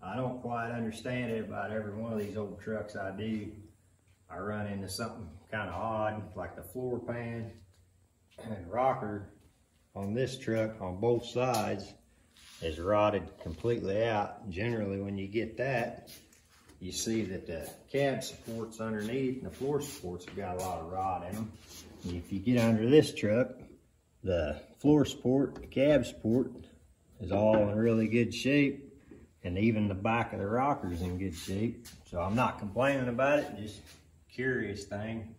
I don't quite understand it. About every one of these old trucks I do, I run into something kind of odd, like the floor pan and rocker on this truck on both sides is rotted completely out. Generally, when you get that, you see that the cab supports underneath and the floor supports have got a lot of rot in them. And if you get under this truck, the floor support, the cab support is all in really good shape, and even the back of the rocker is in good shape. So I'm not complaining about it, just curious thing.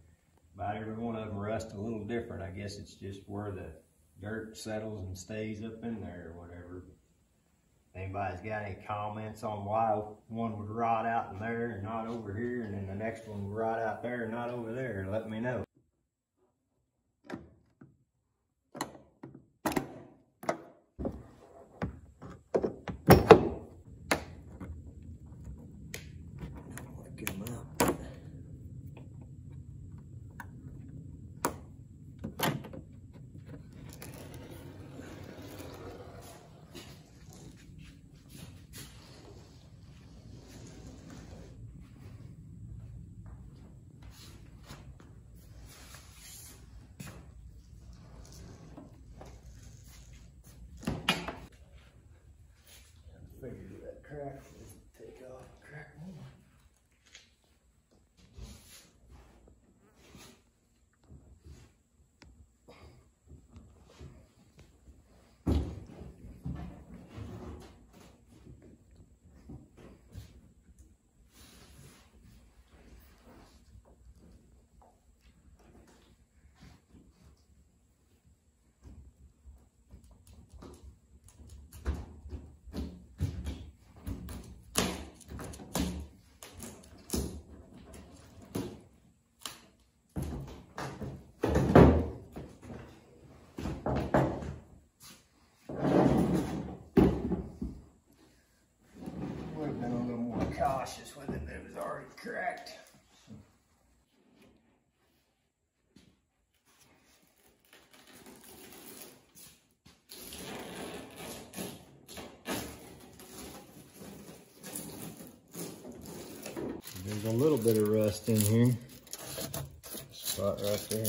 About every one of them rust a little different. I guess it's just where the dirt settles and stays up in there or whatever. Anybody's got any comments on why one would rot out in there and not over here, and then the next one would rot out there and not over there, let me know. Figure that crack, take off, crack more. Cautious with it, but it was already cracked. There's a little bit of rust in here. Spot right there.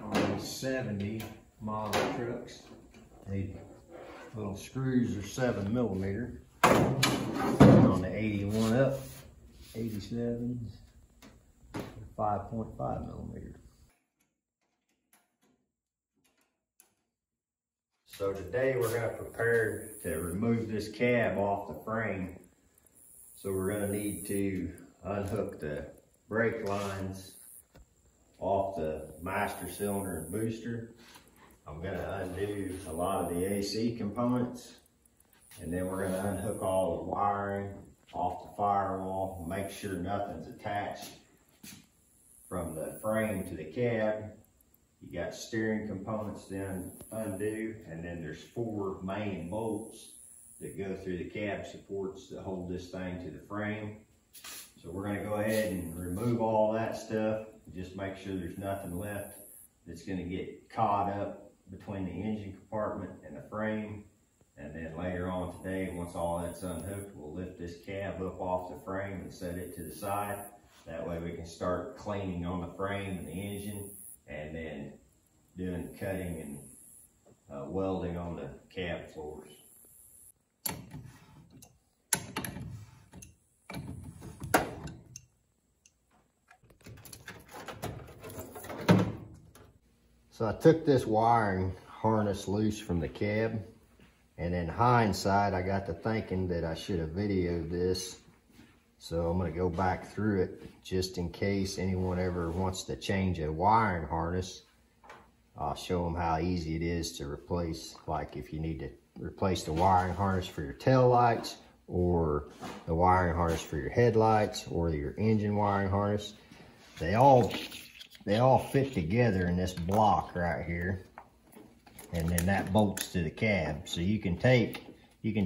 On these 70 model trucks, the little screws are 7mm. On the 81 up, 87s, 5.5mm. So today we're going to prepare to remove this cab off the frame. So we're going to need to unhook the brake lines off the master cylinder and booster. I'm going to undo a lot of the AC components, and then we're going to unhook all the wiring off the firewall, make sure nothing's attached from the frame to the cab. You got steering components to undo, and then there's 4 main bolts that go through the cab supports that hold this thing to the frame. So we're going to go ahead and remove all that stuff. Just make sure there's nothing left that's going to get caught up between the engine compartment and the frame. And then later on today, once all that's unhooked, we'll lift this cab up off the frame and set it to the side. That way we can start cleaning on the frame and the engine, and then doing cutting and welding on the cab floors. So I took this wiring harness loose from the cab, and in hindsight, I got to thinking that I should have videoed this So I'm gonna go back through it just in case anyone ever wants to change a wiring harness. I'll show them how easy it is to replace, like if you need to replace the wiring harness for your tail lights, or the wiring harness for your headlights, or your engine wiring harness. They all fit together in this block right here, and then that bolts to the cab. So you can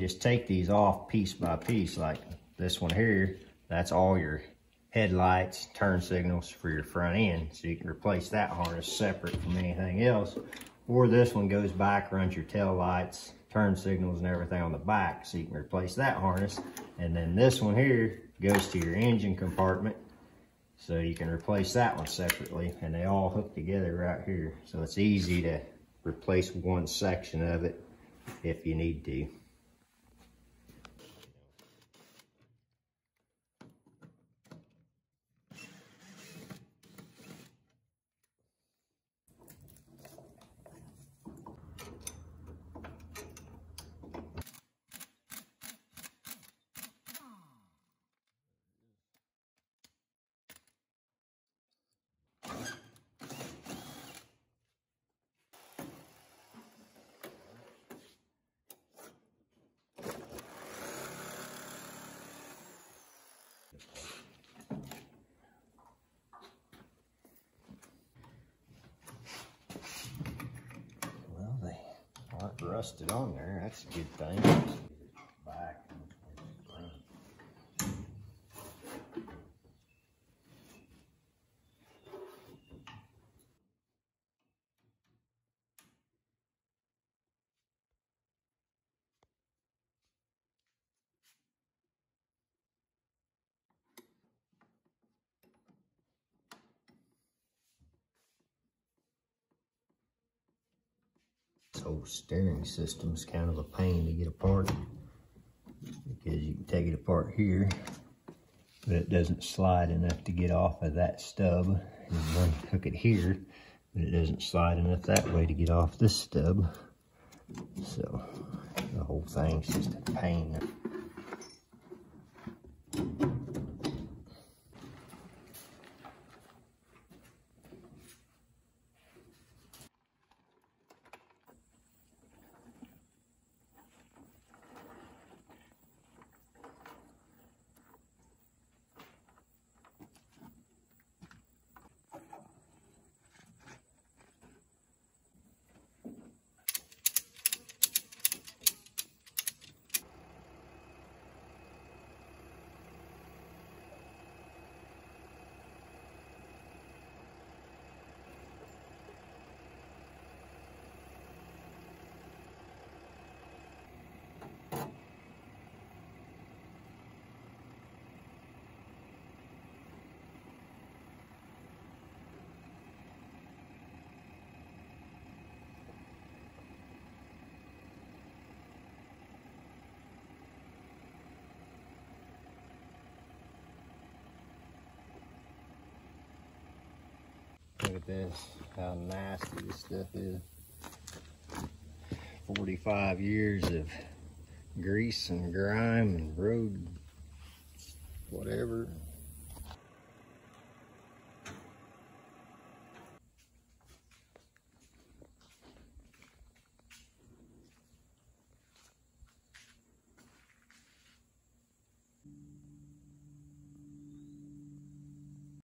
just take these off piece by piece, like this one here. That's all your headlights, turn signals for your front end. So you can replace that harness separate from anything else. Or this one goes back, runs your tail lights, turn signals and everything on the back. So you can replace that harness. And then this one here goes to your engine compartment. So you can replace that one separately, and they all hook together right here. So it's easy to replace one section of it if you need to. Well, they aren't rusted on there. That's a good thing. Back. This whole steering system is kind of a pain to get apart, because you can take it apart here, but it doesn't slide enough to get off of that stub. And then hook it here, but it doesn't slide enough that way to get off this stub. So the whole thing's just a pain. Look at this, how nasty this stuff is. 45 years of grease and grime and road, whatever.